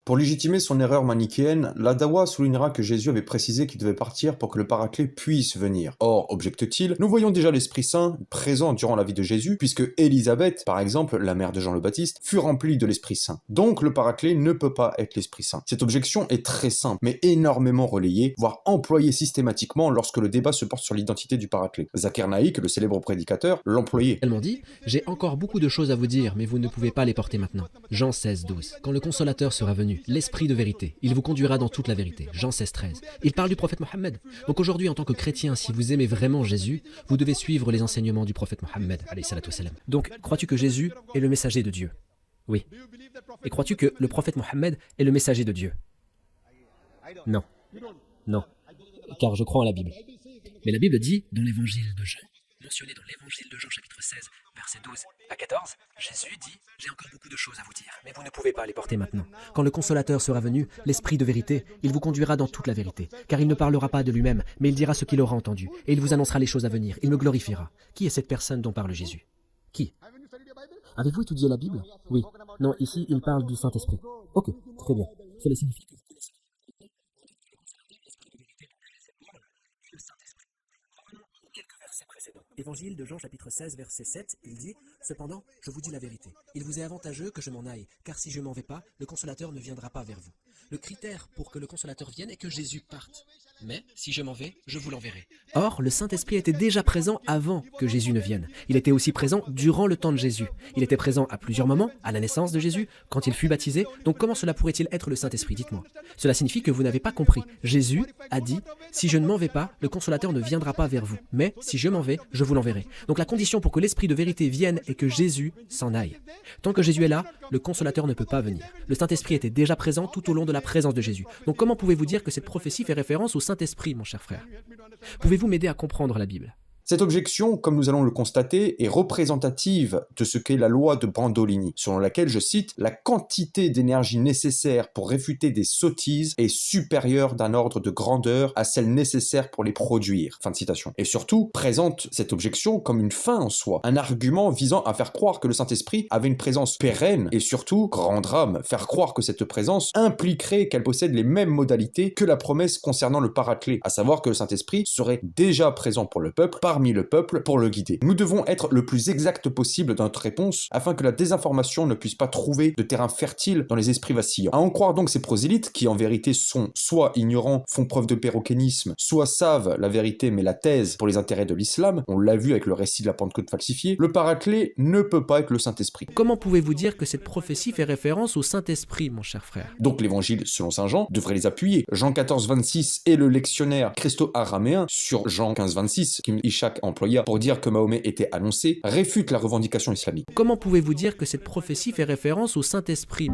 Pour légitimer son erreur manichéenne, la Dawa soulignera que Jésus avait précisé qu'il devait partir pour que le Paraclet puisse venir. Or, objecte-t-il, nous voyons déjà l'Esprit Saint présent durant la vie de Jésus, puisque Élisabeth, par exemple, la mère de Jean le Baptiste, fut remplie de l'Esprit Saint. Donc le Paraclet ne peut pas être l'Esprit Saint. Cette objection est très simple, mais énormément relayée, voire employée systématiquement lorsque le débat se porte sur l'identité du Paraclet. Zakir Naïk, le célèbre prédicateur, l'employait. Elle m'en dit, j'ai encore beaucoup de choses à vous dire, mais vous ne pouvez pas les porter maintenant. Jean 16, 12. Quand le consolateur sera venu, l'esprit de vérité, il vous conduira dans toute la vérité. Jean 16, 13. Il parle du prophète Mohammed. Donc aujourd'hui, en tant que chrétien, si vous aimez vraiment Jésus, vous devez suivre les enseignements du prophète Mohammed. Donc, crois-tu que Jésus est le messager de Dieu? Oui. Et crois-tu que le prophète Mohammed est le messager de Dieu? Non. Non. Car je crois en la Bible. Mais la Bible dit, dans l'évangile de Jean, mentionné dans l'évangile de Jean chapitre 16, versets 12 à 14, Jésus dit, j'ai encore beaucoup de choses à vous dire, mais vous ne pouvez pas les porter maintenant. Quand le consolateur sera venu, l'esprit de vérité, il vous conduira dans toute la vérité, car il ne parlera pas de lui-même, mais il dira ce qu'il aura entendu, et il vous annoncera les choses à venir, il me glorifiera. Qui est cette personne dont parle Jésus? Qui? Avez-vous étudié la Bible? Oui. Non, ici, il parle du Saint-Esprit. Ok, très bien. Cela signifie que Évangile de Jean chapitre 16 verset 7, il dit « Cependant, je vous dis la vérité. Il vous est avantageux que je m'en aille, car si je m'en vais pas, le consolateur ne viendra pas vers vous. Le critère pour que le consolateur vienne est que Jésus parte. Mais si je m'en vais, je vous l'enverrai. » Or, le Saint-Esprit était déjà présent avant que Jésus ne vienne. Il était aussi présent durant le temps de Jésus. Il était présent à plusieurs moments, à la naissance de Jésus, quand il fut baptisé. Donc comment cela pourrait-il être le Saint-Esprit? Dites-moi. Cela signifie que vous n'avez pas compris. Jésus a dit « Si je ne m'en vais pas, le consolateur ne viendra pas vers vous. Mais si je m'en vais, je vous l'enverrai. » Donc la condition pour que l'Esprit de vérité vienne est que Jésus s'en aille. Tant que Jésus est là, le consolateur ne peut pas venir. Le Saint-Esprit était déjà présent tout au long de la présence de Jésus. Donc comment pouvez-vous dire que cette prophétie fait référence au Saint-Esprit, mon cher frère? Pouvez-vous m'aider à comprendre la Bible? Cette objection, comme nous allons le constater, est représentative de ce qu'est la loi de Brandolini, selon laquelle, je cite, « La quantité d'énergie nécessaire pour réfuter des sottises est supérieure d'un ordre de grandeur à celle nécessaire pour les produire. » Fin de citation. Et surtout, présente cette objection comme une fin en soi, un argument visant à faire croire que le Saint-Esprit avait une présence pérenne, et surtout, grand drame, faire croire que cette présence impliquerait qu'elle possède les mêmes modalités que la promesse concernant le Paraclet, à savoir que le Saint-Esprit serait déjà présent pour le peuple, parmi le peuple, pour le guider. Nous devons être le plus exact possible dans notre réponse afin que la désinformation ne puisse pas trouver de terrain fertile dans les esprits vacillants. À en croire donc ces prosélytes, qui en vérité sont soit ignorants, font preuve de perroquénisme, soit savent la vérité mais la taisent pour les intérêts de l'islam, on l'a vu avec le récit de la Pentecôte falsifiée, le Paraclet ne peut pas être le Saint-Esprit. Comment pouvez-vous dire que cette prophétie fait référence au Saint-Esprit, mon cher frère? Donc l'évangile, selon saint Jean, devrait les appuyer. Jean 14, 26 et le lectionnaire christo-araméen sur Jean 15, 26, qu'Ibn Ishaq employa pour dire que Mahomet était annoncé, réfute la revendication islamique. Comment pouvez-vous dire que cette prophétie fait référence au Saint-Esprit?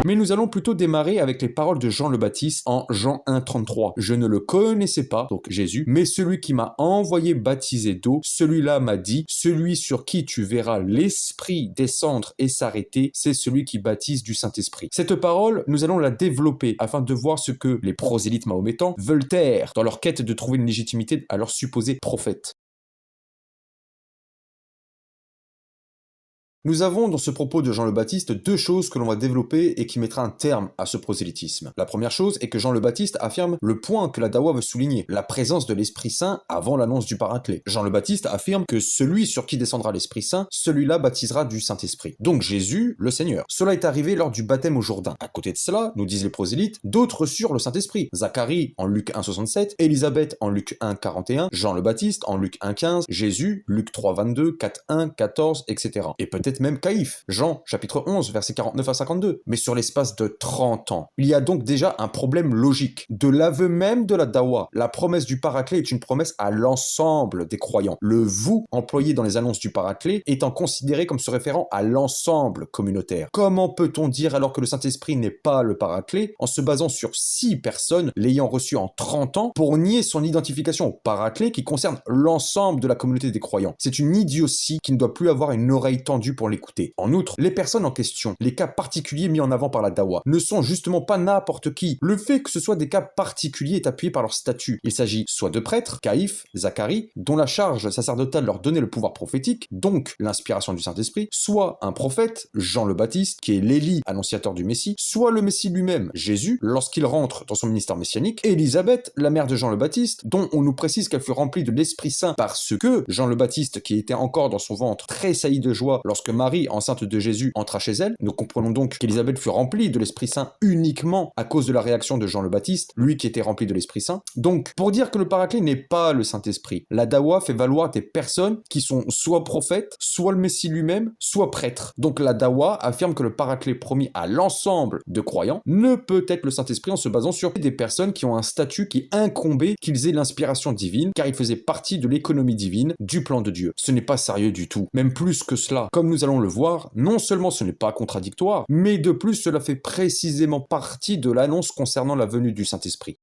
Mais nous allons plutôt démarrer avec les paroles de Jean le Baptiste en Jean 1, 33. « Je ne le connaissais pas, donc Jésus, mais celui qui m'a envoyé baptiser d'eau, celui-là m'a dit, celui sur qui tu verras l'Esprit descendre et s'arrêter, c'est celui qui baptise du Saint-Esprit. » Cette parole, nous allons la développer afin de voir ce que les prosélytes mahométans veulent taire dans leur quête de trouver une légitimité à leur supposé prophète. Nous avons dans ce propos de Jean le Baptiste deux choses que l'on va développer et qui mettra un terme à ce prosélytisme. La première chose est que Jean le Baptiste affirme le point que la Dawa veut souligner, la présence de l'Esprit Saint avant l'annonce du Paraclet. Jean le Baptiste affirme que celui sur qui descendra l'Esprit Saint, celui-là baptisera du Saint-Esprit. Donc Jésus, le Seigneur. Cela est arrivé lors du baptême au Jourdain. À côté de cela, nous disent les prosélytes, d'autres reçurent le Saint-Esprit. Zacharie en Luc 1, 67, Élisabeth en Luc 1, 41, Jean le Baptiste en Luc 1, 15, Jésus, Luc 3, 22, 4, 1, 14, etc. Et peut-être même Caïphe, Jean, chapitre 11, versets 49 à 52. Mais sur l'espace de 30 ans. Il y a donc déjà un problème logique. De l'aveu même de la Dawa, la promesse du Paraclet est une promesse à l'ensemble des croyants. Le « vous » employé dans les annonces du Paraclet étant considéré comme se référant à l'ensemble communautaire. Comment peut-on dire alors que le Saint-Esprit n'est pas le Paraclet en se basant sur 6 personnes l'ayant reçu en 30 ans pour nier son identification au Paraclet qui concerne l'ensemble de la communauté des croyants? C'est une idiotie qui ne doit plus avoir une oreille tendue pour l'écouter. En outre, les personnes en question, les cas particuliers mis en avant par la dawa, ne sont justement pas n'importe qui. Le fait que ce soit des cas particuliers est appuyé par leur statut. Il s'agit soit de prêtres, Caïphe, Zacharie, dont la charge sacerdotale leur donnait le pouvoir prophétique, donc l'inspiration du Saint-Esprit, soit un prophète, Jean le Baptiste, qui est l'Élie annonciateur du Messie, soit le Messie lui-même, Jésus, lorsqu'il rentre dans son ministère messianique, Élisabeth, la mère de Jean le Baptiste, dont on nous précise qu'elle fut remplie de l'Esprit Saint parce que Jean le Baptiste, qui était encore dans son ventre, tressaillit de joie lorsque Marie, enceinte de Jésus, entra chez elle. Nous comprenons donc qu'Élisabeth fut remplie de l'Esprit Saint uniquement à cause de la réaction de Jean le Baptiste, lui qui était rempli de l'Esprit Saint. Donc, pour dire que le Paraclet n'est pas le Saint-Esprit, la dawa fait valoir des personnes qui sont soit prophètes, soit le Messie lui-même, soit prêtres. Donc la dawa affirme que le Paraclet promis à l'ensemble de croyants ne peut être le Saint-Esprit en se basant sur des personnes qui ont un statut qui incombait qu'ils aient l'inspiration divine, car ils faisaient partie de l'économie divine, du plan de Dieu. Ce n'est pas sérieux du tout, même plus que cela. Comme nous allons le voir, non seulement ce n'est pas contradictoire, mais de plus cela fait précisément partie de l'annonce concernant la venue du Saint-Esprit.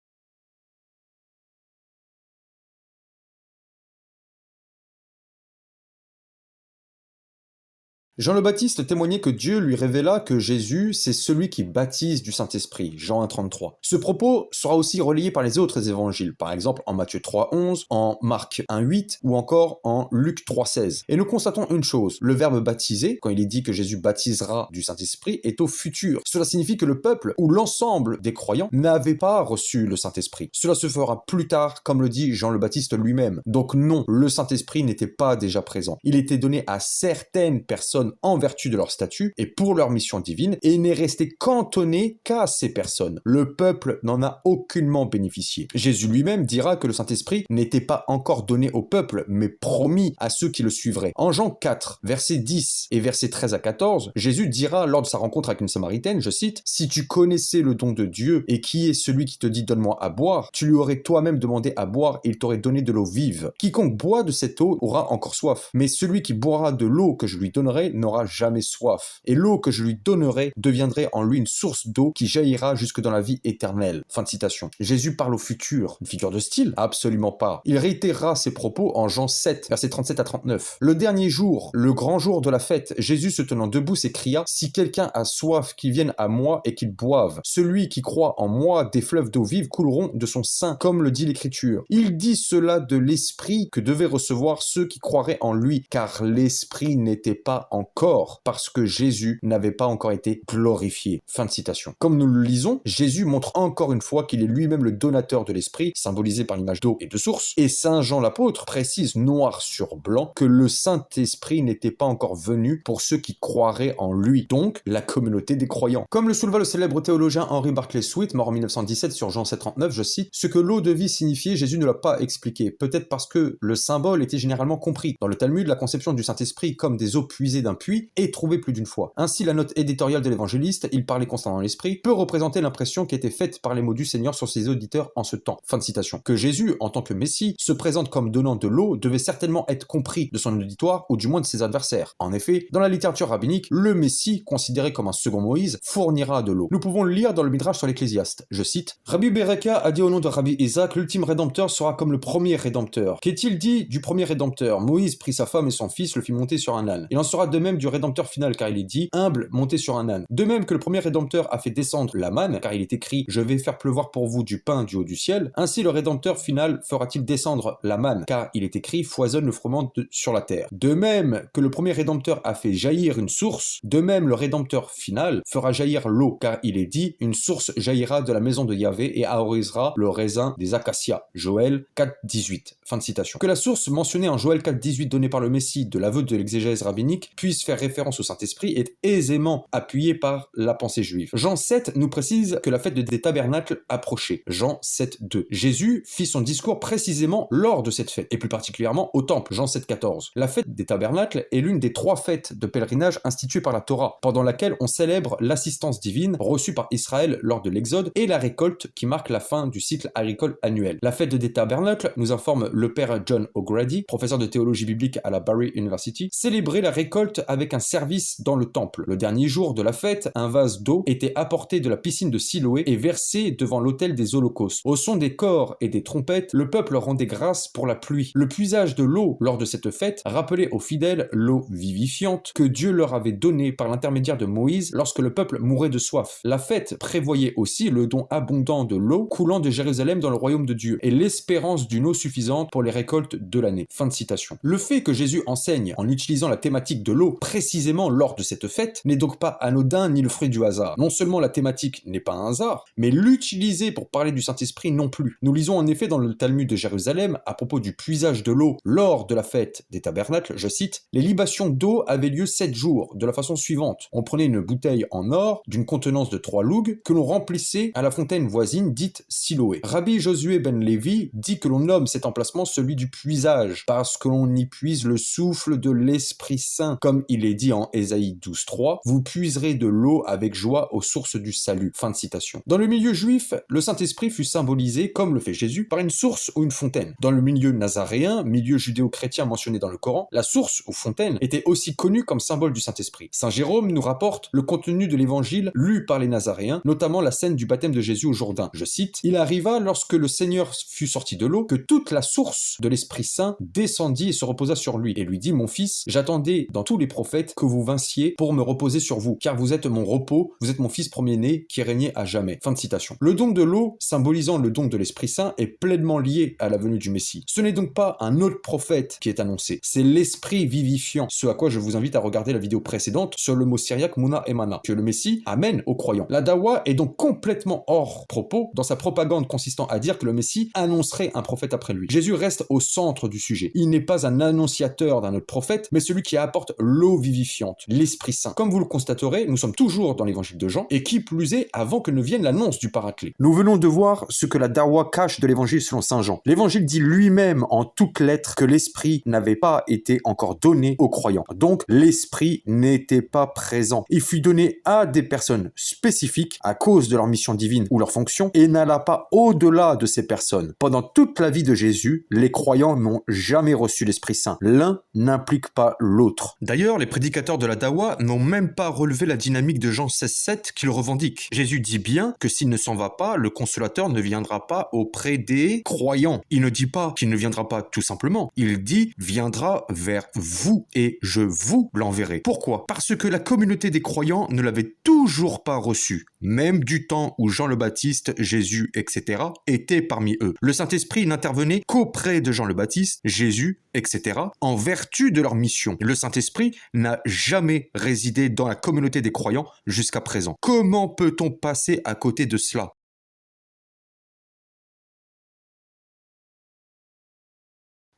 Jean le Baptiste témoignait que Dieu lui révéla que Jésus, c'est celui qui baptise du Saint-Esprit, Jean 1,33. Ce propos sera aussi relayé par les autres évangiles, par exemple en Matthieu 3,11, en Marc 1,8 ou encore en Luc 3,16. Et nous constatons une chose, le verbe baptiser, quand il est dit que Jésus baptisera du Saint-Esprit, est au futur. Cela signifie que le peuple ou l'ensemble des croyants n'avait pas reçu le Saint-Esprit. Cela se fera plus tard, comme le dit Jean le Baptiste lui-même. Donc non, le Saint-Esprit n'était pas déjà présent. Il était donné à certaines personnes en vertu de leur statut et pour leur mission divine et n'est resté cantonné qu'à ces personnes. Le peuple n'en a aucunement bénéficié. Jésus lui-même dira que le Saint-Esprit n'était pas encore donné au peuple, mais promis à ceux qui le suivraient. En Jean 4, versets 10 et versets 13 à 14, Jésus dira lors de sa rencontre avec une Samaritaine, je cite, « Si tu connaissais le don de Dieu et qui est celui qui te dit donne-moi à boire, tu lui aurais toi-même demandé à boire et il t'aurait donné de l'eau vive. Quiconque boit de cette eau aura encore soif, mais celui qui boira de l'eau que je lui donnerai n'aura jamais soif. Et l'eau que je lui donnerai deviendrait en lui une source d'eau qui jaillira jusque dans la vie éternelle. » Fin de citation. Jésus parle au futur. Une figure de style? Absolument pas. Il réitérera ses propos en Jean 7, versets 37 à 39. Le dernier jour, le grand jour de la fête, Jésus se tenant debout s'écria, « Si quelqu'un a soif, qu'il vienne à moi et qu'il boive. Celui qui croit en moi, des fleuves d'eau vive couleront de son sein, comme le dit l'Écriture. » Il dit cela de l'Esprit que devaient recevoir ceux qui croiraient en lui, car l'Esprit n'était pas encore, parce que Jésus n'avait pas encore été glorifié. Fin de citation. Comme nous le lisons, Jésus montre encore une fois qu'il est lui-même le donateur de l'Esprit, symbolisé par l'image d'eau et de source, et Saint Jean l'apôtre précise noir sur blanc que le Saint-Esprit n'était pas encore venu pour ceux qui croiraient en lui, donc la communauté des croyants. Comme le souleva le célèbre théologien Henry Barclay Sweet, mort en 1917 sur Jean 7,39, je cite, « Ce que l'eau de vie signifiait, Jésus ne l'a pas expliqué, peut-être parce que le symbole était généralement compris. Dans le Talmud, la conception du Saint-Esprit comme des eaux puisées d'un puits est trouvée plus d'une fois. Ainsi, la note éditoriale de l'évangéliste, il parlait constamment dans l'esprit, peut représenter l'impression qui était faite par les mots du Seigneur sur ses auditeurs en ce temps. » Fin de citation. Que Jésus, en tant que Messie, se présente comme donnant de l'eau devait certainement être compris de son auditoire ou du moins de ses adversaires. En effet, dans la littérature rabbinique, le Messie, considéré comme un second Moïse, fournira de l'eau. Nous pouvons le lire dans le Midrash sur l'Ecclésiaste. Je cite, « Rabbi Bereka a dit au nom de Rabbi Isaac, l'ultime rédempteur sera comme le premier rédempteur. Qu'est-il dit du premier rédempteur? Moïse prit sa femme et son fils, le fit monter sur un âne. Il en sera de même du rédempteur final, car il est dit, humble, monté sur un âne. De même que le premier rédempteur a fait descendre la manne, car il est écrit, je vais faire pleuvoir pour vous du pain du haut du ciel, ainsi le rédempteur final fera-t-il descendre la manne, car il est écrit, foisonne le froment sur la terre. De même que le premier rédempteur a fait jaillir une source, de même le rédempteur final fera jaillir l'eau, car il est dit, une source jaillira de la maison de Yahvé et arrosera le raisin des acacias. Joël 4,18. Fin de citation. Que la source mentionnée en Joël 4,18 donnée par le Messie de l'aveu de l'exégèse rabbinique puisse faire référence au Saint-Esprit est aisément appuyée par la pensée juive. Jean 7 nous précise que la fête des tabernacles approchait. Jean 7,2. Jésus fit son discours précisément lors de cette fête, et plus particulièrement au temple. Jean 7,14. La fête des tabernacles est l'une des 3 fêtes de pèlerinage instituées par la Torah, pendant laquelle on célèbre l'assistance divine reçue par Israël lors de l'Exode et la récolte qui marque la fin du cycle agricole annuel. La fête des tabernacles, nous informe le père John O'Grady, professeur de théologie biblique à la Barry University, célébrait la récolte récolte avec un service dans le temple. Le dernier jour de la fête, un vase d'eau était apporté de la piscine de Siloé et versé devant l'autel des holocaustes. Au son des cors et des trompettes, le peuple rendait grâce pour la pluie. Le puisage de l'eau lors de cette fête rappelait aux fidèles l'eau vivifiante que Dieu leur avait donnée par l'intermédiaire de Moïse lorsque le peuple mourait de soif. La fête prévoyait aussi le don abondant de l'eau coulant de Jérusalem dans le royaume de Dieu et l'espérance d'une eau suffisante pour les récoltes de l'année. Fin de citation. Le fait que Jésus enseigne en utilisant la thématique de l'eau précisément lors de cette fête n'est donc pas anodin ni le fruit du hasard. Non seulement la thématique n'est pas un hasard, mais l'utiliser pour parler du Saint-Esprit non plus. Nous lisons en effet dans le Talmud de Jérusalem à propos du puisage de l'eau lors de la fête des tabernacles, je cite, « Les libations d'eau avaient lieu 7 jours, de la façon suivante. On prenait une bouteille en or d'une contenance de 3 lougs que l'on remplissait à la fontaine voisine dite Siloé. Rabbi Josué ben Lévi dit que l'on nomme cet emplacement celui du puisage, parce que l'on y puise le souffle de l'Esprit Saint, comme il est dit en Ésaïe 12.3, « Vous puiserez de l'eau avec joie aux sources du salut. » Fin de citation. Dans le milieu juif, le Saint-Esprit fut symbolisé, comme le fait Jésus, par une source ou une fontaine. Dans le milieu nazaréen, milieu judéo-chrétien mentionné dans le Coran, la source ou fontaine était aussi connue comme symbole du Saint-Esprit. Saint Jérôme nous rapporte le contenu de l'évangile lu par les Nazaréens, notamment la scène du baptême de Jésus au Jourdain. Je cite, « Il arriva lorsque le Seigneur fut sorti de l'eau, que toute la source de l'Esprit Saint descendit et se reposa sur lui, et lui dit, mon fils, j'attendais dans tous les prophètes que vous vinssiez pour me reposer sur vous, car vous êtes mon repos, vous êtes mon fils premier-né qui régnait à jamais. » Fin de citation. Le don de l'eau, symbolisant le don de l'Esprit Saint, est pleinement lié à la venue du Messie. Ce n'est donc pas un autre prophète qui est annoncé, c'est l'Esprit vivifiant, ce à quoi je vous invite à regarder la vidéo précédente sur le mot syriaque Mouna Emana, que le Messie amène aux croyants. La dawa est donc complètement hors propos dans sa propagande consistant à dire que le Messie annoncerait un prophète après lui. Jésus reste au centre du sujet. Il n'est pas un annonciateur d'un autre prophète, mais celui qui apporte l'eau vivifiante, l'Esprit Saint. Comme vous le constaterez, nous sommes toujours dans l'évangile de Jean, et qui plus est avant que ne vienne l'annonce du Paraclet. Nous venons de voir ce que la dawa cache de l'évangile selon saint Jean. L'évangile dit lui-même en toutes lettres que l'Esprit n'avait pas été encore donné aux croyants. Donc, l'Esprit n'était pas présent. Il fut donné à des personnes spécifiques à cause de leur mission divine ou leur fonction et n'alla pas au-delà de ces personnes. Pendant toute la vie de Jésus, les croyants n'ont jamais reçu l'Esprit Saint. L'un n'implique pas l'autre. D'ailleurs, les prédicateurs de la dawa n'ont même pas relevé la dynamique de Jean 16.7 qu'ils revendiquent. Jésus dit bien que s'il ne s'en va pas, le consolateur ne viendra pas auprès des croyants. Il ne dit pas qu'il ne viendra pas tout simplement. Il dit « viendra vers vous et je vous l'enverrai ». Pourquoi? Parce que la communauté des croyants ne l'avait toujours pas reçu, même du temps où Jean le Baptiste, Jésus, etc. étaient parmi eux. Le Saint-Esprit n'intervenait qu'auprès de Jean le Baptiste, Jésus, etc. en vertu de leur mission. Le Saint-Esprit n'a jamais résidé dans la communauté des croyants jusqu'à présent. Comment peut-on passer à côté de cela?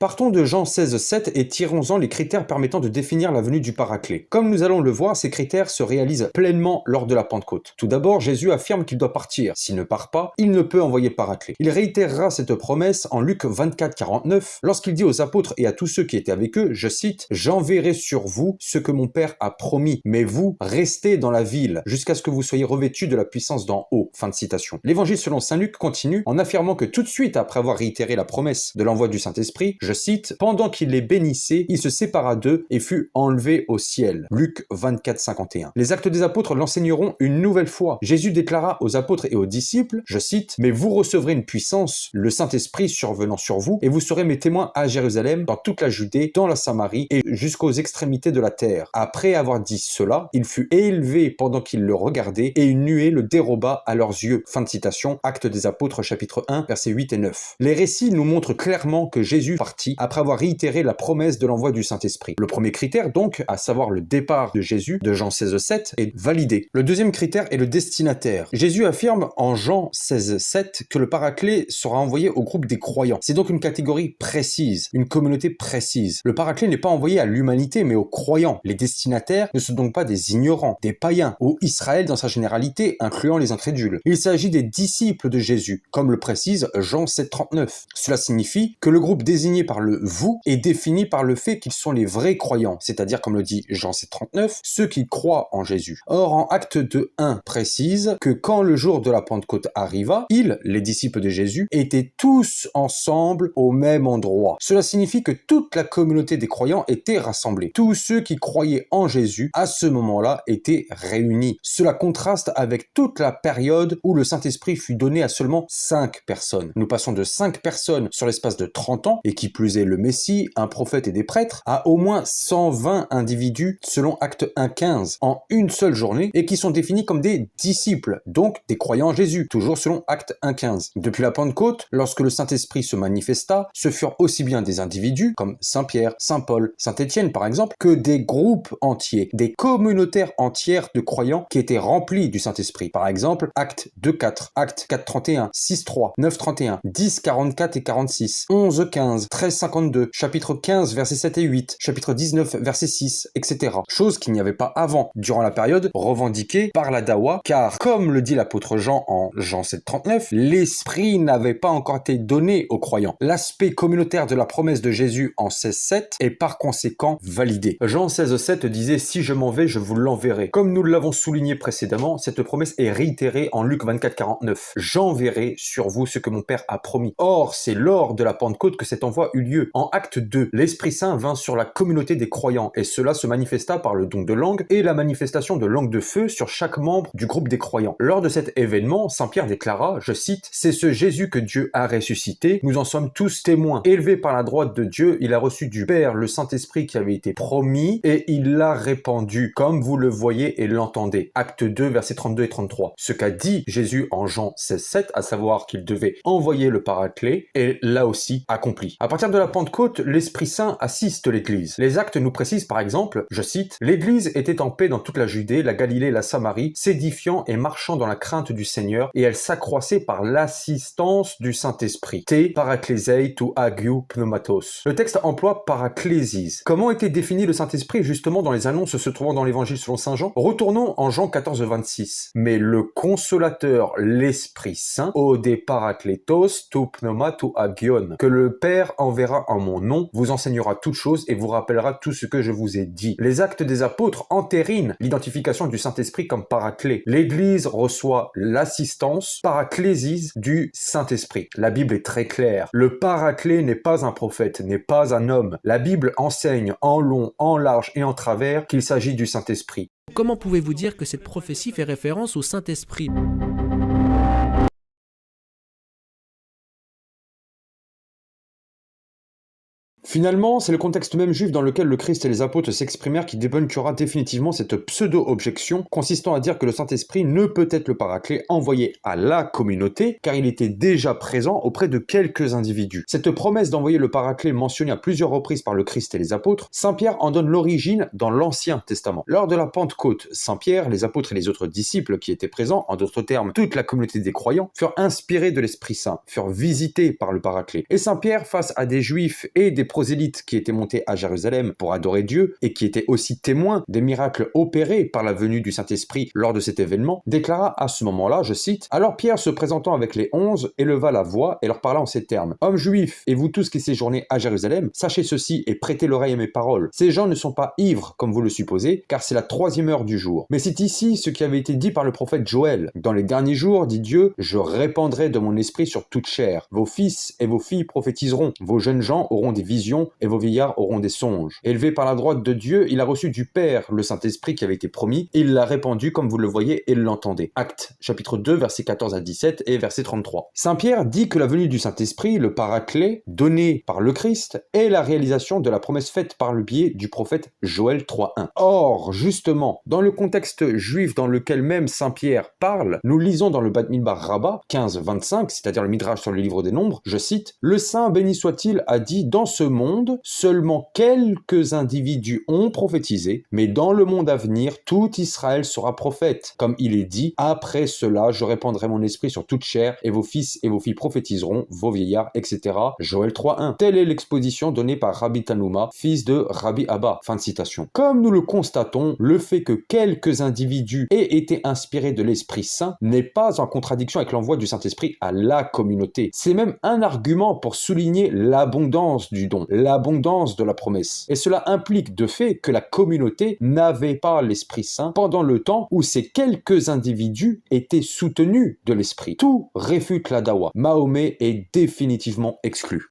Partons de Jean 16.7 et tirons-en les critères permettant de définir la venue du Paraclet. Comme nous allons le voir, ces critères se réalisent pleinement lors de la Pentecôte. Tout d'abord, Jésus affirme qu'il doit partir. S'il ne part pas, il ne peut envoyer le Paraclet. Il réitérera cette promesse en Luc 24.49 lorsqu'il dit aux apôtres et à tous ceux qui étaient avec eux, je cite, « J'enverrai sur vous ce que mon Père a promis, mais vous, restez dans la ville jusqu'à ce que vous soyez revêtus de la puissance d'en haut. » Fin de citation. L'évangile selon saint Luc continue en affirmant que tout de suite après avoir réitéré la promesse de l'envoi du Saint-Esprit, je cite, « Pendant qu'il les bénissait, il se sépara d'eux et fut enlevé au ciel. » Luc 24.51. Les actes des apôtres l'enseigneront une nouvelle fois. Jésus déclara aux apôtres et aux disciples, je cite, « Mais vous recevrez une puissance, le Saint-Esprit survenant sur vous, et vous serez mes témoins à Jérusalem, dans toute la Judée, dans la Samarie et jusqu'aux extrémités de la terre. » Après avoir dit cela, il fut élevé pendant qu'ils le regardaient et une nuée le déroba à leurs yeux. Fin de citation, Actes des apôtres chapitre 1, versets 8 et 9. Les récits nous montrent clairement que Jésus partit après avoir réitéré la promesse de l'envoi du Saint-Esprit. Le premier critère donc, à savoir le départ de Jésus, de Jean 16.7, est validé. Le deuxième critère est le destinataire. Jésus affirme en Jean 16.7 que le Paraclet sera envoyé au groupe des croyants. C'est donc une catégorie précise, une communauté précise. Le Paraclet n'est pas envoyé à l'humanité mais aux croyants. Les destinataires ne sont donc pas des ignorants, des païens, ou Israël dans sa généralité, incluant les incrédules. Il s'agit des disciples de Jésus, comme le précise Jean 7.39. Cela signifie que le groupe désigné par le « vous » est défini par le fait qu'ils sont les vrais croyants, c'est-à-dire, comme le dit Jean 7,39, ceux qui croient en Jésus. Or, en Acte 2:1 précise que quand le jour de la Pentecôte arriva, ils, les disciples de Jésus, étaient tous ensemble au même endroit. Cela signifie que toute la communauté des croyants était rassemblée. Tous ceux qui croyaient en Jésus, à ce moment-là, étaient réunis. Cela contraste avec toute la période où le Saint-Esprit fut donné à seulement 5 personnes. Nous passons de 5 personnes sur l'espace de 30 ans, et qui plus est le Messie, un prophète et des prêtres, à au moins 120 individus selon Acte 1:15 en une seule journée, et qui sont définis comme des disciples, donc des croyants en Jésus, toujours selon Acte 1:15. Depuis la Pentecôte, lorsque le Saint-Esprit se manifesta, ce furent aussi bien des individus, comme Saint Pierre, Saint Paul, Saint Étienne par exemple, que des groupes entiers, des communautaires entières de croyants qui étaient remplis du Saint-Esprit. Par exemple, Acte 2:4, Acte 4:31, 6:3, 9:31, 10:44 et 46, 11:15, 13:52, chapitre 15, versets 7 et 8, chapitre 19, verset 6, etc. Chose qu'il n'y avait pas avant, durant la période revendiquée par la Dawa, car comme le dit l'apôtre Jean en Jean 7:39, l'Esprit n'avait pas encore été donné aux croyants. L'aspect communautaire de la promesse de Jésus en 16:7 est par conséquent validé. Jean 16:7 disait « Si je m'en vais, je vous l'enverrai ». Comme nous l'avons souligné précédemment, cette promesse est réitérée en Luc 24:49. « J'enverrai sur vous ce que mon Père a promis ». Or, c'est lors de la Pentecôte que cet envoi eut lieu. En Acte 2, l'Esprit Saint vint sur la communauté des croyants, et cela se manifesta par le don de langue et la manifestation de langue de feu sur chaque membre du groupe des croyants. Lors de cet événement, Saint Pierre déclara, je cite, « C'est ce Jésus que Dieu a ressuscité, nous en sommes tous témoins. Élevé par la droite de Dieu, il a reçu du Père le Saint-Esprit qui avait été promis, et il l'a répandu, comme vous le voyez et l'entendez. » Acte 2, versets 32 et 33. Ce qu'a dit Jésus en Jean 16:7, à savoir qu'il devait envoyer le Paraclet, est là aussi accompli. À partir de la Pentecôte, l'Esprit Saint assiste l'Église. Les actes nous précisent par exemple, je cite, « L'Église était en paix dans toute la Judée, la Galilée et la Samarie, s'édifiant et marchant dans la crainte du Seigneur, et elle s'accroissait par l'assistance du Saint-Esprit. » Te paraklései tu agiou pneumatos. Le texte emploie paraklésis. Comment était défini le Saint-Esprit justement dans les annonces se trouvant dans l'Évangile selon Saint Jean? Retournons en Jean 14:26. « Mais le Consolateur, l'Esprit Saint, ode paraklétos tu pneuma tu agion, que le Père enverra en mon nom, vous enseignera toutes choses et vous rappellera tout ce que je vous ai dit. » Les actes des apôtres entérinent l'identification du Saint-Esprit comme paraclet. L'Église reçoit l'assistance, paraklésis, du Saint-Esprit. La Bible est très claire. Le paraclet n'est pas un prophète, n'est pas un homme. La Bible enseigne en long, en large et en travers qu'il s'agit du Saint-Esprit. Comment pouvez-vous dire que cette prophétie fait référence au Saint-Esprit ? Finalement, c'est le contexte même juif dans lequel le Christ et les apôtres s'exprimèrent qui débunkera définitivement cette pseudo-objection consistant à dire que le Saint-Esprit ne peut être le paraclet envoyé à la communauté car il était déjà présent auprès de quelques individus. Cette promesse d'envoyer le paraclet mentionnée à plusieurs reprises par le Christ et les apôtres, Saint Pierre en donne l'origine dans l'Ancien Testament. Lors de la Pentecôte, Saint Pierre, les apôtres et les autres disciples qui étaient présents, en d'autres termes toute la communauté des croyants, furent inspirés de l'Esprit Saint, furent visités par le paraclet. Et Saint Pierre, face à des juifs et des prosélytes qui étaient montés à Jérusalem pour adorer Dieu et qui étaient aussi témoins des miracles opérés par la venue du Saint-Esprit lors de cet événement, déclara à ce moment-là, je cite, « Alors Pierre se présentant avec les 11 éleva la voix et leur parla en ces termes. Hommes juifs et vous tous qui séjournez à Jérusalem, sachez ceci et prêtez l'oreille à mes paroles. Ces gens ne sont pas ivres comme vous le supposez, car c'est la 3e heure du jour. Mais c'est ici ce qui avait été dit par le prophète Joël. Dans les derniers jours, dit Dieu, je répandrai de mon esprit sur toute chair. Vos fils et vos filles prophétiseront. Vos jeunes gens auront des visions et vos vieillards auront des songes. Élevé par la droite de Dieu, il a reçu du Père le Saint-Esprit qui avait été promis, et il l'a répandu comme vous le voyez et l'entendez. » Actes, chapitre 2, versets 14 à 17 et verset 33. Saint Pierre dit que la venue du Saint-Esprit, le paraclet, donné par le Christ, est la réalisation de la promesse faite par le biais du prophète Joël 3.1. Or, justement, dans le contexte juif dans lequel même Saint Pierre parle, nous lisons dans le Bat Midbar Rabbah 15-25, c'est-à-dire le Midrash sur le livre des Nombres, je cite, « Le Saint béni soit-il a dit dans ce monde, seulement quelques individus ont prophétisé, mais dans le monde à venir, tout Israël sera prophète. Comme il est dit, après cela, je répandrai mon esprit sur toute chair, et vos fils et vos filles prophétiseront, vos vieillards, etc. Joël 3.1. Telle est l'exposition donnée par Rabbi Tanouma, fils de Rabbi Abba. Fin de citation. Comme nous le constatons, le fait que quelques individus aient été inspirés de l'Esprit Saint n'est pas en contradiction avec l'envoi du Saint-Esprit à la communauté. C'est même un argument pour souligner l'abondance du don, l'abondance de la promesse. Et cela implique de fait que la communauté n'avait pas l'Esprit Saint pendant le temps où ces quelques individus étaient soutenus de l'Esprit. Tout réfute la dawa. Mahomet est définitivement exclu.